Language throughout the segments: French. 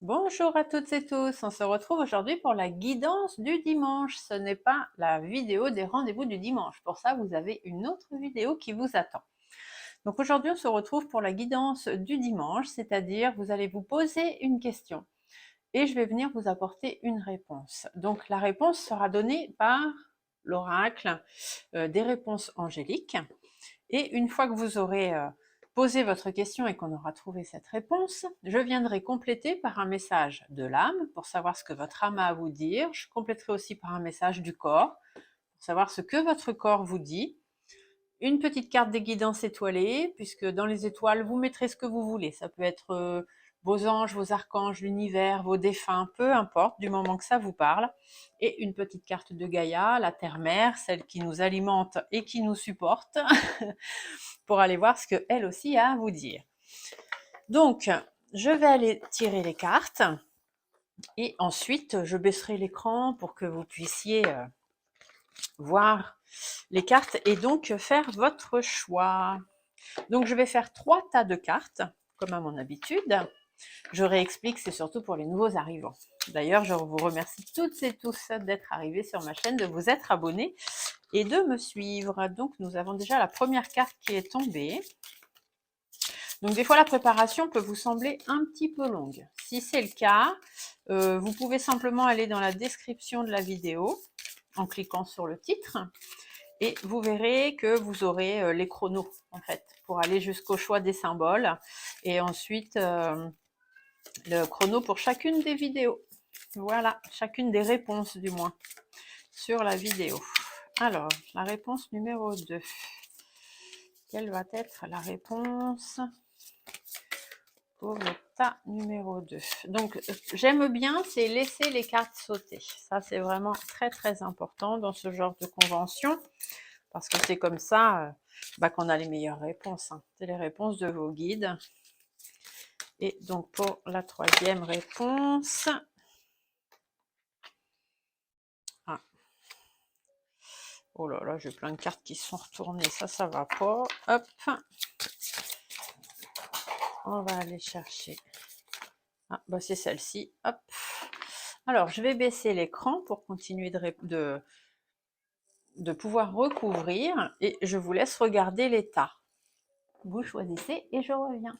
Bonjour à toutes et tous, on se retrouve aujourd'hui pour la guidance du dimanche. Ce n'est pas la vidéo des rendez-vous du dimanche. Pour ça, vous avez une autre vidéo qui vous attend. Donc aujourd'hui, on se retrouve pour la guidance du dimanche, c'est-à-dire vous allez vous poser une question et je vais venir vous apporter une réponse. Donc la réponse sera donnée par l'oracle des réponses angéliques. Et une fois que vous aurez posé votre question et qu'on aura trouvé cette réponse, je viendrai compléter par un message de l'âme pour savoir ce que votre âme a à vous dire. Je compléterai aussi par un message du corps pour savoir ce que votre corps vous dit. Une petite carte des guidances étoilées, puisque dans les étoiles, vous mettrez ce que vous voulez. Ça peut être vos anges, vos archanges, l'univers, vos défunts, peu importe, du moment que ça vous parle. Et une petite carte de Gaïa, la terre-mère, celle qui nous alimente et qui nous supporte, pour aller voir ce qu'elle aussi a à vous dire. Donc, je vais aller tirer les cartes et ensuite, je baisserai l'écran pour que vous puissiez voir les cartes et donc faire votre choix. Donc, je vais faire 3 tas de cartes, comme à mon habitude. Je réexplique, c'est surtout pour les nouveaux arrivants. D'ailleurs, je vous remercie toutes et tous d'être arrivés sur ma chaîne, de vous être abonnés et de me suivre. Donc, nous avons déjà la première carte qui est tombée. Donc, des fois, la préparation peut vous sembler un petit peu longue. Si c'est le cas, vous pouvez simplement aller dans la description de la vidéo en cliquant sur le titre et vous verrez que vous aurez les chronos, en fait, pour aller jusqu'au choix des symboles et ensuite le chrono pour chacune des vidéos. Voilà, chacune des réponses du moins sur la vidéo. Alors, la réponse numéro 2. Quelle va être la réponse pour le tas numéro 2? Donc, j'aime bien, c'est laisser les cartes sauter. Ça, c'est vraiment très, très important dans ce genre de convention, parce que c'est comme ça qu'on a les meilleures réponses. Hein. C'est les réponses de vos guides. Et donc, pour la troisième réponse... Ah. Oh là là, j'ai plein de cartes qui sont retournées. Ça va pas. Hop. On va aller chercher. Ah, bah c'est celle-ci. Hop. Alors, je vais baisser l'écran pour continuer de pouvoir recouvrir et je vous laisse regarder l'état. Vous choisissez et je reviens.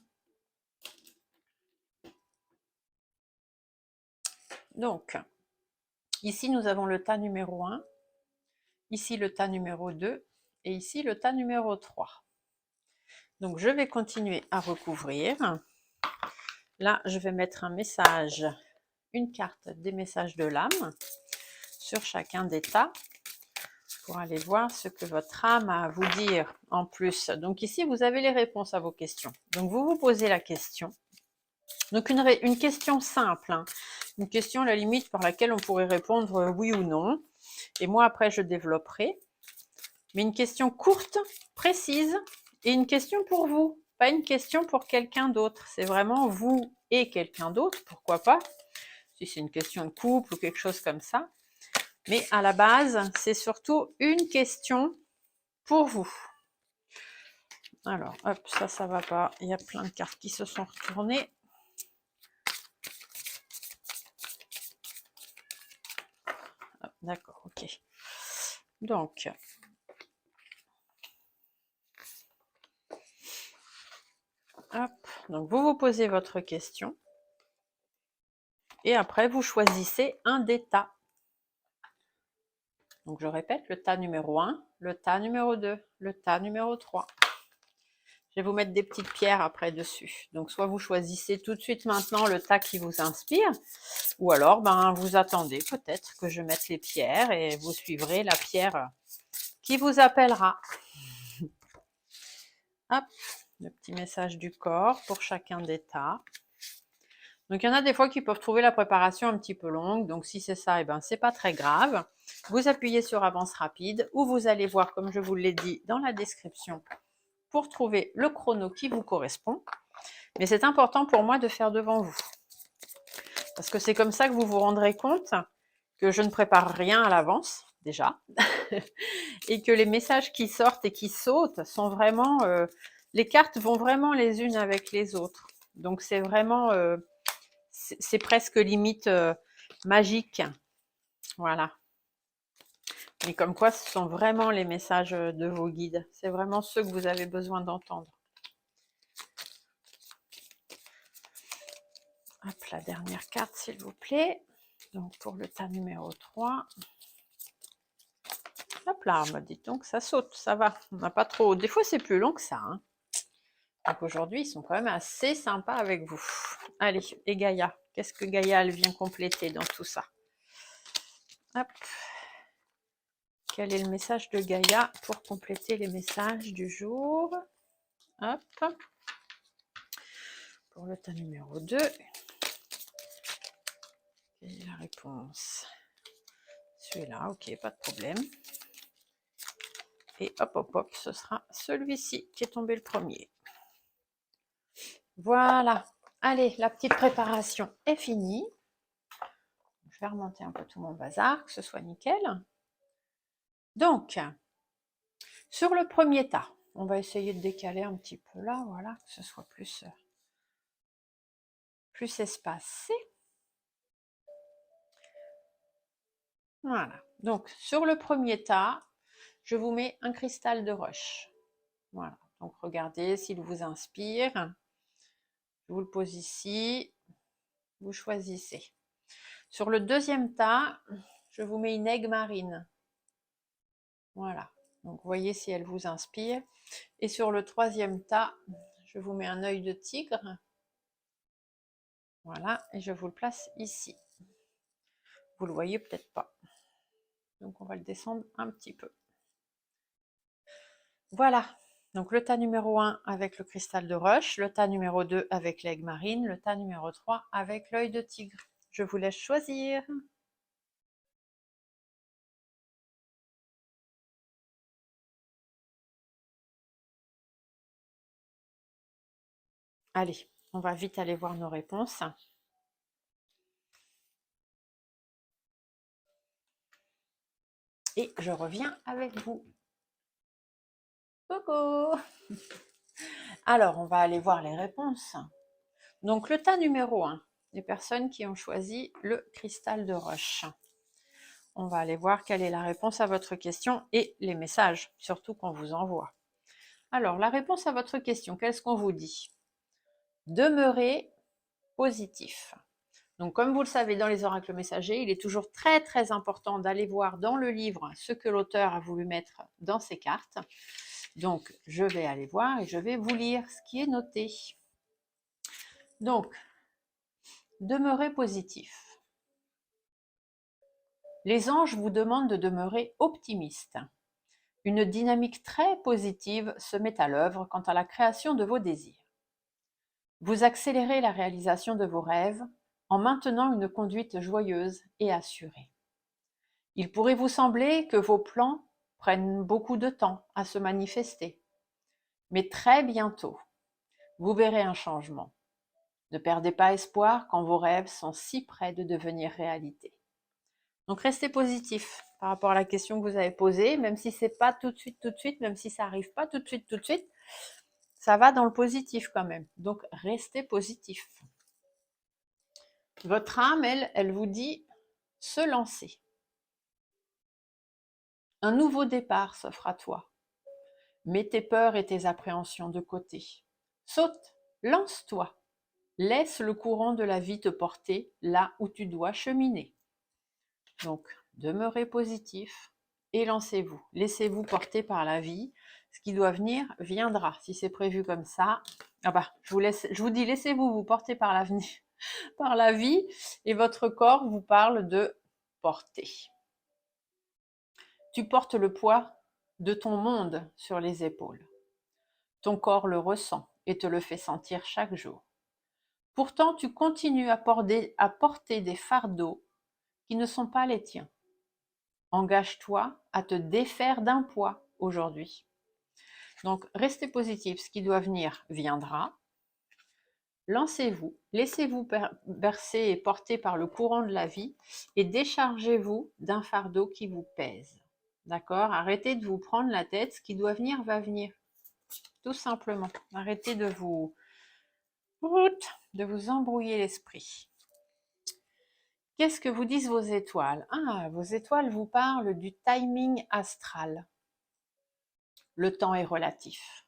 Donc, ici, nous avons le tas numéro 1, ici le tas numéro 2 et ici le tas numéro 3. Donc, je vais continuer à recouvrir. Là, je vais mettre un message, une carte des messages de l'âme sur chacun des tas pour aller voir ce que votre âme a à vous dire en plus. Donc ici, vous avez les réponses à vos questions. Donc vous vous posez la question. Donc une question simple, hein. Une question à la limite par laquelle on pourrait répondre oui ou non. Et moi, après, je développerai. Mais une question courte, précise, et une question pour vous. Pas une question pour quelqu'un d'autre. C'est vraiment vous et quelqu'un d'autre, pourquoi pas. Si c'est une question de couple ou quelque chose comme ça. Mais à la base, c'est surtout une question pour vous. Alors, hop, ça va pas. Il y a plein de cartes qui se sont retournées. D'accord, ok. Donc, hop, donc vous vous posez votre question. Et après, vous choisissez un des tas. Donc, je répète, le tas numéro 1, le tas numéro 2, le tas numéro 3. Je vais vous mettre des petites pierres après dessus. Donc, soit vous choisissez tout de suite maintenant le tas qui vous inspire, ou alors vous attendez peut-être que je mette les pierres et vous suivrez la pierre qui vous appellera. Hop, le petit message du corps pour chacun des tas. Donc, il y en a des fois qui peuvent trouver la préparation un petit peu longue. Donc, si c'est ça, c'est pas très grave. Vous appuyez sur avance rapide ou vous allez voir, comme je vous l'ai dit dans la description, pour trouver le chrono qui vous correspond. Mais c'est important pour moi de faire devant vous. Parce que c'est comme ça que vous vous rendrez compte que je ne prépare rien à l'avance. déjà, et que les messages qui sortent et qui sautent sont vraiment... les cartes vont vraiment les unes avec les autres. Donc c'est vraiment... c'est presque limite magique. Voilà. Mais comme quoi, ce sont vraiment les messages de vos guides. C'est vraiment ceux que vous avez besoin d'entendre. Hop, la dernière carte, s'il vous plaît. Donc, pour le tas numéro 3. Hop là, dites donc, ça saute, ça va. On n'a pas trop... Des fois, c'est plus long que ça. Hein. Donc, aujourd'hui, ils sont quand même assez sympas avec vous. Allez, et Gaïa. Qu'est-ce que Gaïa, elle vient compléter dans tout ça? Hop. Quel est le message de Gaïa pour compléter les messages du jour? Hop. Pour le tas numéro 2. Quelle est la réponse? Celui-là, ok, pas de problème. Et hop, hop, hop, ce sera celui-ci qui est tombé le premier. Voilà. Allez, la petite préparation est finie. Je vais remonter un peu tout mon bazar, que ce soit nickel. Donc, sur le premier tas, on va essayer de décaler un petit peu là, voilà, que ce soit plus espacé. Voilà. Donc, sur le premier tas, je vous mets un cristal de roche. Voilà. Donc, regardez s'il vous inspire. Je vous le pose ici. Vous choisissez. Sur le deuxième tas, je vous mets une aigue marine. Voilà. Donc, voyez si elle vous inspire. Et sur le troisième tas, je vous mets un œil de tigre. Voilà. Et je vous le place ici. Vous le voyez peut-être pas. Donc, on va le descendre un petit peu. Voilà. Donc, le tas numéro 1 avec le cristal de roche, le tas numéro 2 avec l'aigue marine, le tas numéro 3 avec l'œil de tigre. Je vous laisse choisir. Allez, on va vite aller voir nos réponses. Et je reviens avec vous. Coucou! Alors, on va aller voir les réponses. Donc, le tas numéro 1, les personnes qui ont choisi le cristal de roche. On va aller voir quelle est la réponse à votre question et les messages, surtout qu'on vous envoie. Alors, la réponse à votre question, qu'est-ce qu'on vous dit? Demeurez positif. Donc, comme vous le savez, dans les oracles messagers, il est toujours très très important d'aller voir dans le livre ce que l'auteur a voulu mettre dans ses cartes. Donc, je vais aller voir et je vais vous lire ce qui est noté. Donc, demeurez positif. Les anges vous demandent de demeurer optimiste. Une dynamique très positive se met à l'œuvre quant à la création de vos désirs. Vous accélérez la réalisation de vos rêves en maintenant une conduite joyeuse et assurée. Il pourrait vous sembler que vos plans prennent beaucoup de temps à se manifester, mais très bientôt, vous verrez un changement. Ne perdez pas espoir quand vos rêves sont si près de devenir réalité. Donc restez positif par rapport à la question que vous avez posée, même si c'est pas tout de suite, même si ça arrive pas tout de suite, ça va dans le positif quand même. Donc restez positif. Votre âme, elle vous dit se lancer. Un nouveau départ s'offre à toi. Mets tes peurs et tes appréhensions de côté. Saute, lance-toi. Laisse le courant de la vie te porter là où tu dois cheminer. Donc, demeurez positif et lancez-vous. Laissez-vous porter par la vie. Ce qui doit venir, viendra. Si c'est prévu comme ça, je vous dis, laissez-vous vous porter par l'avenir, par la vie, et votre corps vous parle de porter. Tu portes le poids de ton monde sur les épaules. Ton corps le ressent et te le fait sentir chaque jour. Pourtant, tu continues à porter des fardeaux qui ne sont pas les tiens. Engage-toi à te défaire d'un poids aujourd'hui. Donc, restez positif. Ce qui doit venir viendra. Lancez-vous, laissez-vous bercer et porter par le courant de la vie et déchargez-vous d'un fardeau qui vous pèse. D'accord? Arrêtez de vous prendre la tête, ce qui doit venir va venir. Tout simplement. Arrêtez de vous embrouiller l'esprit. Qu'est-ce que vous disent vos étoiles? Ah, vos étoiles vous parlent du timing astral. Le temps est relatif.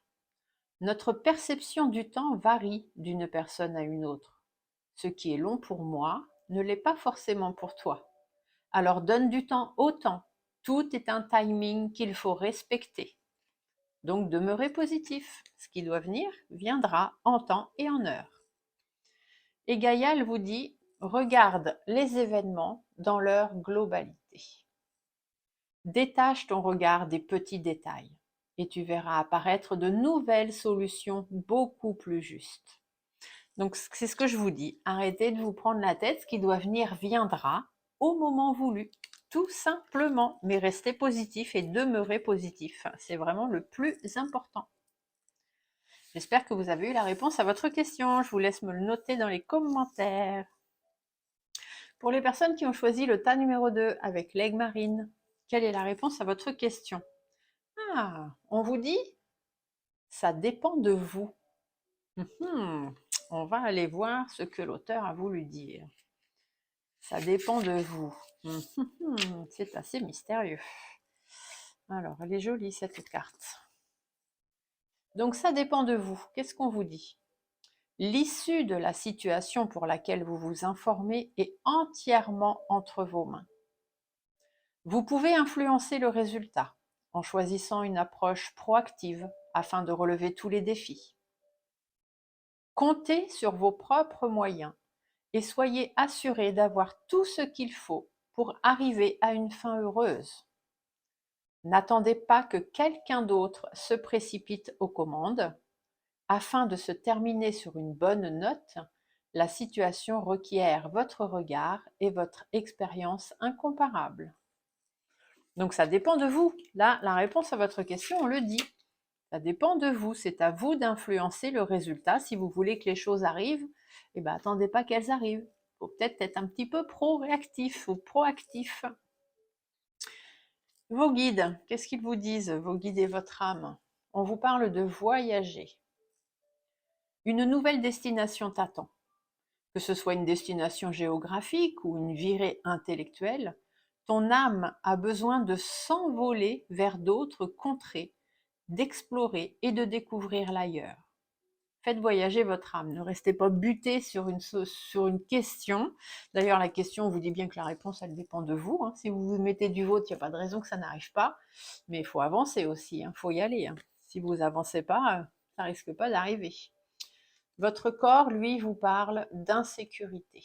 Notre perception du temps varie d'une personne à une autre. Ce qui est long pour moi ne l'est pas forcément pour toi. Alors donne du temps au temps. Tout est un timing qu'il faut respecter. Donc demeurez positif. Ce qui doit venir viendra en temps et en heure. Et Gaïa, elle vous dit, regarde les événements dans leur globalité. Détache ton regard des petits détails et tu verras apparaître de nouvelles solutions beaucoup plus justes. Donc c'est ce que je vous dis, arrêtez de vous prendre la tête, ce qui doit venir viendra au moment voulu, tout simplement, mais restez positif et demeurez positif, c'est vraiment le plus important. J'espère que vous avez eu la réponse à votre question, je vous laisse me le noter dans les commentaires. Pour les personnes qui ont choisi le tas numéro 2 avec l'aigle marine, quelle est la réponse à votre question? Ah, on vous dit, ça dépend de vous. On va aller voir ce que l'auteur a voulu dire. Ça dépend de vous. C'est assez mystérieux. Alors, elle est jolie cette carte. Donc, ça dépend de vous. Qu'est-ce qu'on vous dit? L'issue de la situation pour laquelle vous vous informez est entièrement entre vos mains. Vous pouvez influencer le résultat en choisissant une approche proactive afin de relever tous les défis. Comptez sur vos propres moyens et soyez assurés d'avoir tout ce qu'il faut pour arriver à une fin heureuse. N'attendez pas que quelqu'un d'autre se précipite aux commandes. Afin de se terminer sur une bonne note, la situation requiert votre regard et votre expérience incomparable. Donc ça dépend de vous. Là, la réponse à votre question, on le dit. Ça dépend de vous. C'est à vous d'influencer le résultat. Si vous voulez que les choses arrivent, eh ben, attendez pas qu'elles arrivent. Il faut peut-être être un petit peu pro-réactif ou proactif. Vos guides, qu'est-ce qu'ils vous disent, vos guides et votre âme? On vous parle de voyager. Une nouvelle destination t'attend. Que ce soit une destination géographique ou une virée intellectuelle, ton âme a besoin de s'envoler vers d'autres contrées, d'explorer et de découvrir l'ailleurs. Faites voyager votre âme, ne restez pas buté sur une question. D'ailleurs, la question, on vous dit bien que la réponse, elle dépend de vous. Si vous vous mettez du vôtre, il n'y a pas de raison que ça n'arrive pas. Mais il faut avancer aussi, il faut y aller. Si vous n'avancez pas, ça risque pas d'arriver. Votre corps, lui, vous parle d'insécurité.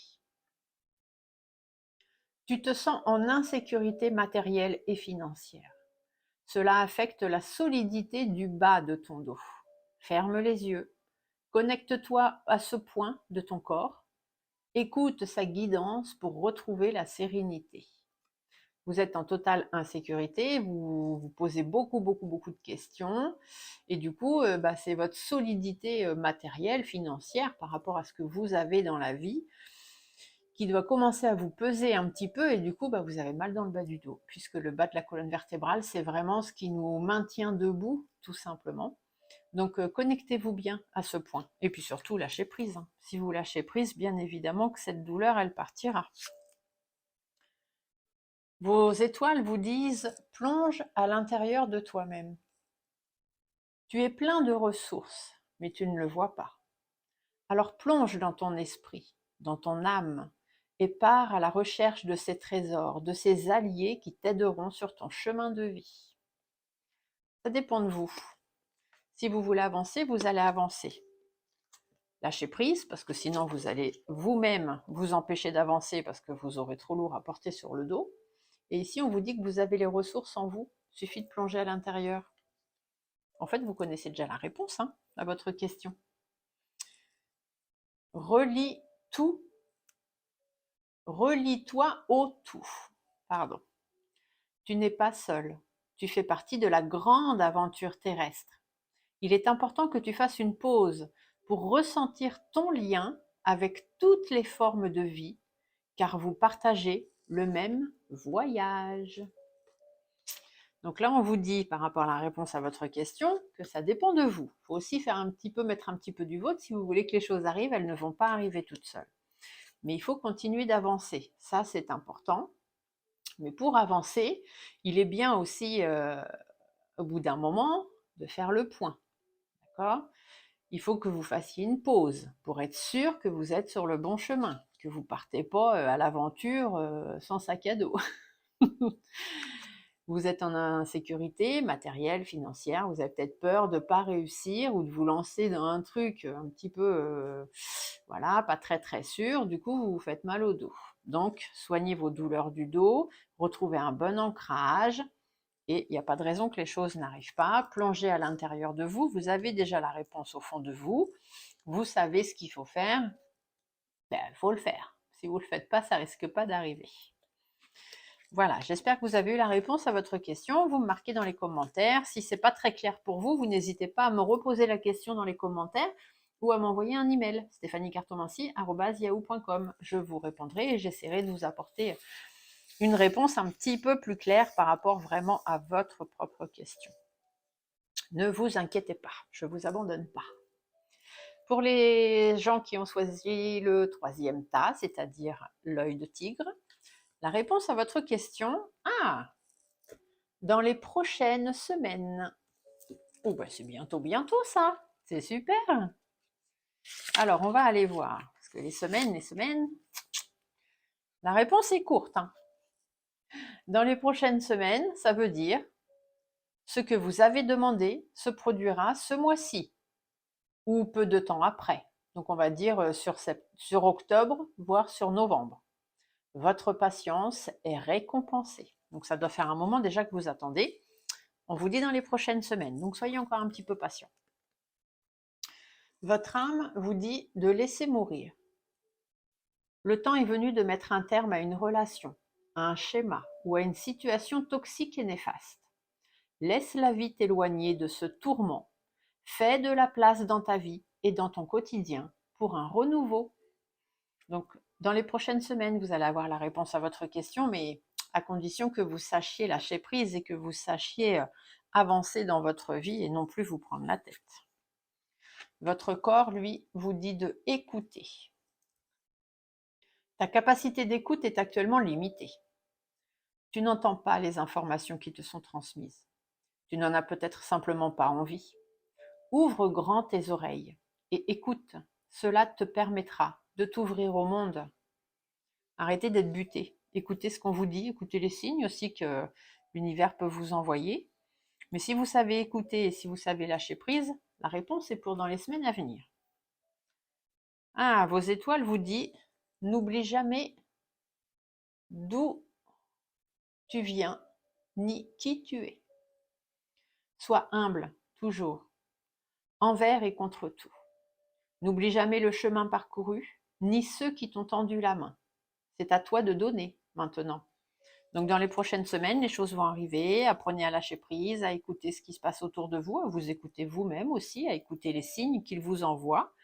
Tu te sens en insécurité matérielle et financière. Cela affecte la solidité du bas de ton dos. Ferme les yeux. Connecte-toi à ce point de ton corps. Écoute sa guidance pour retrouver la sérénité. Vous êtes en totale insécurité, vous vous posez beaucoup de questions et du coup, c'est votre solidité matérielle, financière par rapport à ce que vous avez dans la vie qui doit commencer à vous peser un petit peu et du coup, vous avez mal dans le bas du dos puisque le bas de la colonne vertébrale, c'est vraiment ce qui nous maintient debout, tout simplement. Donc, connectez-vous bien à ce point. Et puis surtout, lâchez prise. Si vous lâchez prise, bien évidemment que cette douleur, elle partira. Vos étoiles vous disent « plonge à l'intérieur de toi-même ». Tu es plein de ressources, mais tu ne le vois pas. Alors plonge dans ton esprit, dans ton âme, et pars à la recherche de ces trésors, de ces alliés qui t'aideront sur ton chemin de vie. Ça dépend de vous. Si vous voulez avancer, vous allez avancer. Lâchez prise, parce que sinon vous allez vous-même vous empêcher d'avancer parce que vous aurez trop lourd à porter sur le dos. Et ici, on vous dit que vous avez les ressources en vous. Il suffit de plonger à l'intérieur. En fait, vous connaissez déjà la réponse à votre question. Relie tout. Relie-toi au tout. Pardon. Tu n'es pas seul. Tu fais partie de la grande aventure terrestre. Il est important que tu fasses une pause pour ressentir ton lien avec toutes les formes de vie, car vous partagez le même voyage. Donc là, on vous dit par rapport à la réponse à votre question que ça dépend de vous. Il faut aussi mettre un petit peu du vôtre. Si vous voulez que les choses arrivent, elles ne vont pas arriver toutes seules. Mais il faut continuer d'avancer. Ça, c'est important. Mais pour avancer, il est bien aussi, au bout d'un moment, de faire le point. D'accord ? Il faut que vous fassiez une pause pour être sûr que vous êtes sur le bon chemin, que vous ne partez pas à l'aventure sans sac à dos. Vous êtes en insécurité matérielle, financière, vous avez peut-être peur de ne pas réussir ou de vous lancer dans un truc un petit peu, voilà, pas très très sûr, du coup vous vous faites mal au dos. Donc soignez vos douleurs du dos, retrouvez un bon ancrage et il n'y a pas de raison que les choses n'arrivent pas. Plongez à l'intérieur de vous, vous avez déjà la réponse au fond de vous, vous savez ce qu'il faut faire, ben, il faut le faire. Si vous ne le faites pas, ça risque pas d'arriver. Voilà, j'espère que vous avez eu la réponse à votre question. Vous me marquez dans les commentaires. Si ce n'est pas très clair pour vous, vous n'hésitez pas à me reposer la question dans les commentaires ou à m'envoyer un email, stéphaniecartomancy@yahoo.com. Je vous répondrai et j'essaierai de vous apporter une réponse un petit peu plus claire par rapport vraiment à votre propre question. Ne vous inquiétez pas, je ne vous abandonne pas. Pour les gens qui ont choisi le troisième tas, c'est-à-dire l'œil de tigre, la réponse à votre question, dans les prochaines semaines. Oh ben c'est bientôt ça, c'est super. Alors on va aller voir, parce que les semaines, la réponse est courte. Dans les prochaines semaines, ça veut dire ce que vous avez demandé se produira ce mois-ci, ou peu de temps après. Donc on va dire sur octobre, voire sur novembre. Votre patience est récompensée. Donc ça doit faire un moment déjà que vous attendez. On vous dit dans les prochaines semaines, donc soyez encore un petit peu patient. Votre âme vous dit de laisser mourir. Le temps est venu de mettre un terme à une relation, à un schéma ou à une situation toxique et néfaste. Laisse la vie t'éloigner de ce tourment. Fais de la place dans ta vie et dans ton quotidien pour un renouveau. Donc, dans les prochaines semaines, vous allez avoir la réponse à votre question, mais à condition que vous sachiez lâcher prise et que vous sachiez avancer dans votre vie et non plus vous prendre la tête. Votre corps, lui, vous dit de écouter. Ta capacité d'écoute est actuellement limitée. Tu n'entends pas les informations qui te sont transmises. Tu n'en as peut-être simplement pas envie. Ouvre grand tes oreilles et écoute. Cela te permettra de t'ouvrir au monde. Arrêtez d'être buté. Écoutez ce qu'on vous dit, écoutez les signes aussi que l'univers peut vous envoyer. Mais si vous savez écouter et si vous savez lâcher prise, la réponse est pour dans les semaines à venir. Vos étoiles vous disent, n'oublie jamais d'où tu viens ni qui tu es. Sois humble, toujours, envers et contre tout. N'oublie jamais le chemin parcouru, ni ceux qui t'ont tendu la main. C'est à toi de donner maintenant. Donc dans les prochaines semaines, les choses vont arriver, apprenez à lâcher prise, à écouter ce qui se passe autour de vous, à vous écouter vous-même aussi, à écouter les signes qu'il vous envoie.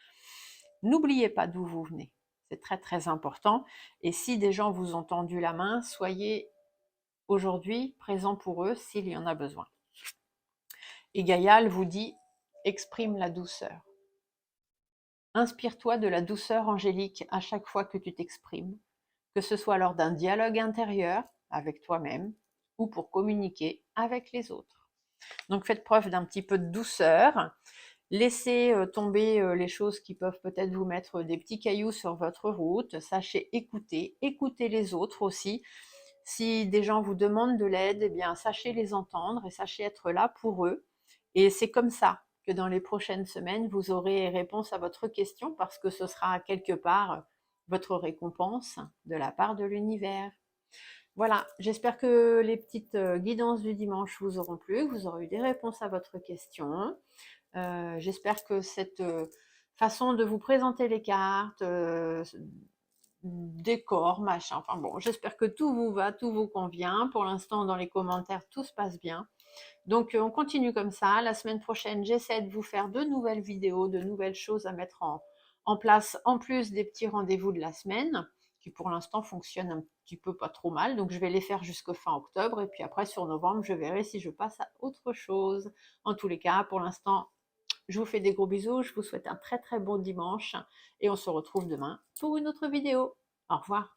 N'oubliez pas d'où vous venez, c'est très très important. Et si des gens vous ont tendu la main, soyez aujourd'hui présent pour eux s'il y en a besoin. Et Gaïal vous dit, exprime la douceur. Inspire-toi de la douceur angélique à chaque fois que tu t'exprimes, que ce soit lors d'un dialogue intérieur avec toi-même ou pour communiquer avec les autres. Donc faites preuve d'un petit peu de douceur, laissez tomber les choses qui peuvent peut-être vous mettre des petits cailloux sur votre route, sachez écouter, écoutez les autres aussi. Si des gens vous demandent de l'aide, eh bien sachez les entendre et sachez être là pour eux. Et c'est comme ça que dans les prochaines semaines, vous aurez réponse à votre question parce que ce sera quelque part votre récompense de la part de l'univers. Voilà, j'espère que les petites guidances du dimanche vous auront plu, que vous aurez eu des réponses à votre question. J'espère que cette façon de vous présenter les cartes, décor, machin, enfin bon, j'espère que tout vous va, tout vous convient. Pour l'instant, dans les commentaires, tout se passe bien. Donc, on continue comme ça. La semaine prochaine, j'essaie de vous faire de nouvelles vidéos, de nouvelles choses à mettre en place, en plus des petits rendez-vous de la semaine. qui pour l'instant fonctionnent un petit peu pas trop mal. Donc je vais les faire jusqu'au fin octobre et puis après sur novembre, je verrai si je passe à autre chose. En tous les cas, pour l'instant, je vous fais des gros bisous, je vous souhaite un très très bon dimanche et on se retrouve demain pour une autre vidéo. Au revoir.